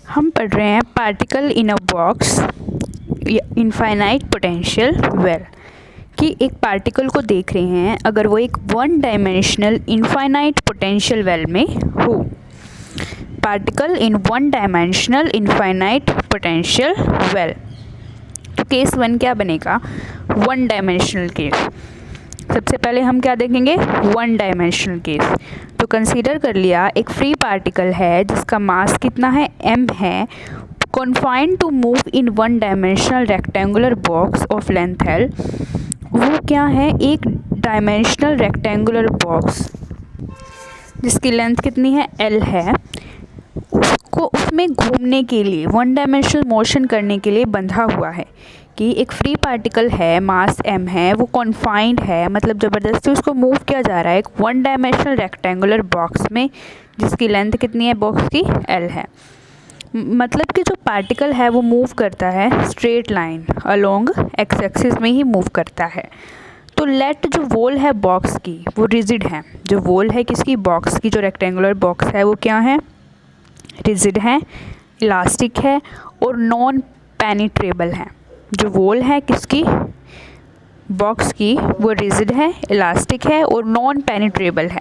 हम पढ़ रहे हैं particle in a box infinite potential well कि एक पार्टिकल को देख रहे हैं अगर वो एक one dimensional infinite potential well में हो। Particle in one dimensional infinite potential well, तो केस वन क्या बनेगा? One dimensional case. सबसे पहले हम क्या देखेंगे? One dimensional case. तो कंसीडर कर लिया एक फ्री पार्टिकल है जिसका मास कितना है? m है, confined to move in one dimensional rectangular box of length l। वो क्या है? एक डायमेंशनल रेक्टेंगुलर बॉक्स जिसकी लेंथ कितनी है? l है, उसको उसमें घूमने के लिए वन डायमेंशनल मोशन करने के लिए बंधा हुआ है कि एक फ्री पार्टिकल है, मास m है, वो कॉन्फाइंड है, मतलब ज़बरदस्ती उसको मूव किया जा रहा है एक वन डायमेंशनल रेक्टेंगुलर बॉक्स में जिसकी लेंथ कितनी है? बॉक्स की l है। मतलब कि जो पार्टिकल है वो मूव करता है straight line along x axis में ही मूव करता है। तो लेट जो वॉल है बॉक्स की वो रिजिड है। जो वॉल है किसकी? बॉक्स की। जो रेक्टेंगुलर बॉक्स है वो क्या है? रिजिड है, इलास्टिक है और नॉन पेनिट्रेबल है। जो वॉल है किसकी? बॉक्स की, वो रिजिड है, इलास्टिक है और नॉन पेनिट्रेबल है।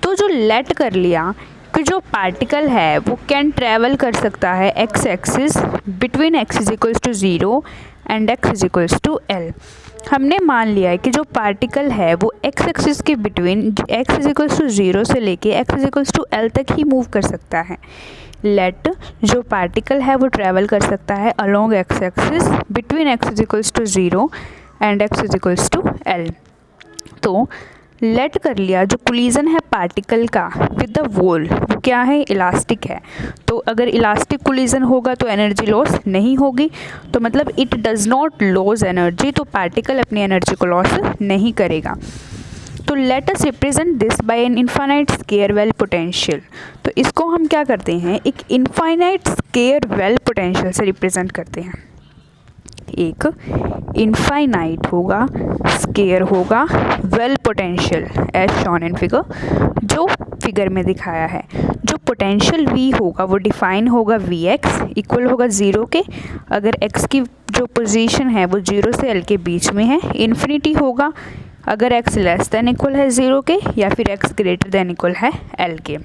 तो जो लेट कर लिया कि जो पार्टिकल है वो कैन ट्रैवल कर सकता है x axis between x is equals to 0 and x is equals to l। हमने मान लिया है कि जो पार्टिकल है वो एक्स एक्सिस के between x is equals to 0 से लेके x is equals to l तक ही मूव कर सकता है। लेट जो पार्टिकल है वो ट्रैवल कर सकता है along x axis between x is equals to 0 and x is equals to l। तो लेट कर लिया जो कोलिजन है पार्टिकल का विद द वॉल वो क्या है? इलास्टिक है। तो अगर इलास्टिक कोलिजन होगा तो एनर्जी लॉस नहीं होगी, तो मतलब it does not loss energy, तो पार्टिकल अपनी एनर्जी को लॉस नहीं करेगा। तो let us represent this by an infinite square well potential. तो इसको हम क्या करते हैं? एक इनफाइनाइट स्केयर वेल पोटेंशियल से रिप्रेजेंट करते हैं। एक इनफाइनाइट होगा, स्केयर होगा, well potential as shown in figure, जो फिगर में दिखाया है। जो पोटेंशियल V होगा वो डिफाइन होगा Vx इक्वल होगा 0 के, अगर x की जो पोजीशन है वो 0 से l के बीच में है। इन्फिनिटी होगा अगर x लेस देन इक्वल है 0 के या फिर x ग्रेटर देन इक्वल है l के।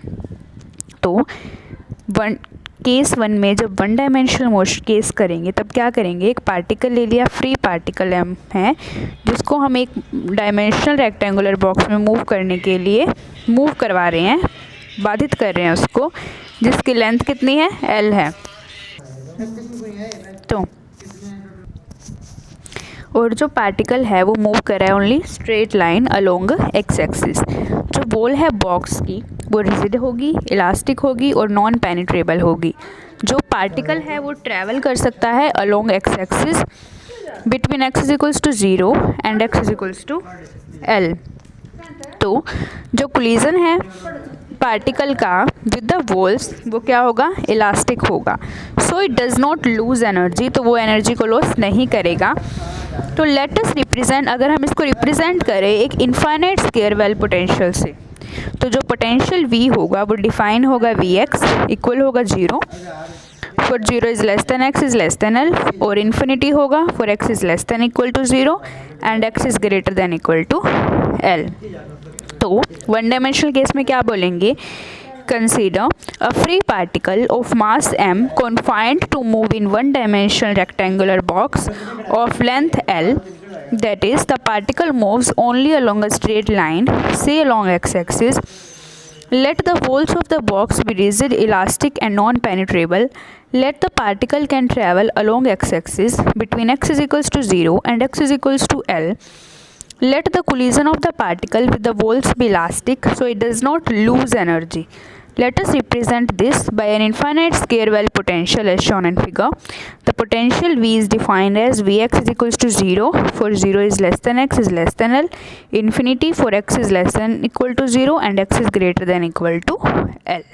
तो केस वन में जब वन डायमेंशनल मोशन केस करेंगे तब क्या करेंगे? एक पार्टिकल ले लिया, फ्री पार्टिकल m है, जिसको हम एक डायमेंशनल रेक्टेंगुलर बॉक्स में मूव करने के लिए मूव करवा रहे हैं, बाधित कर रहे हैं उसको, जिसकी लेंथ कितनी है? l है। तो और जो पार्टिकल है वो मूव कर रहा है only straight line along x axis. जो बॉल है बॉक्स की वो रिजिड होगी, इलास्टिक होगी और नॉन पेनिट्रेबल होगी। जो पार्टिकल है वो ट्रैवल कर सकता है along x axis between x is equals to 0 and x is equals to l। तो जो कोलिजन है पार्टिकल का विद द वॉल्स वो क्या होगा? इलास्टिक होगा। So it does not lose energy, तो वो एनर्जी को लॉस नहीं करेगा। तो लेट अस रिप्रेजेंट, अगर हम इसको रिप्रेजेंट करें एक इनफाइनाइट स्केयर वेल पोटेंशियल से, तो जो पोटेंशियल V होगा वो डिफाइन होगा Vx इक्वल होगा 0 for 0 is less than x is less than l, और इन्फिनिटी होगा for x is less than equal to 0 and x is greater than equal to l। तो वन डायमेंशनल केस में क्या बोलेंगे? Consider a free particle of mass m confined to move in one dimensional rectangular box of length l, that is the particle moves only along a straight line, say along x-axis. Let the walls of the box be rigid, elastic and non-penetrable. Let the particle can travel along x-axis between x is equals to 0 and x is equals to l. Let the collision of the particle with the walls be elastic so it does not lose energy. Let us represent this by an infinite scale well potential as shown in figure. The potential V is defined as Vx is equals to 0 for 0 is less than x is less than l, infinity for x is less than equal to 0 and x is greater than equal to l.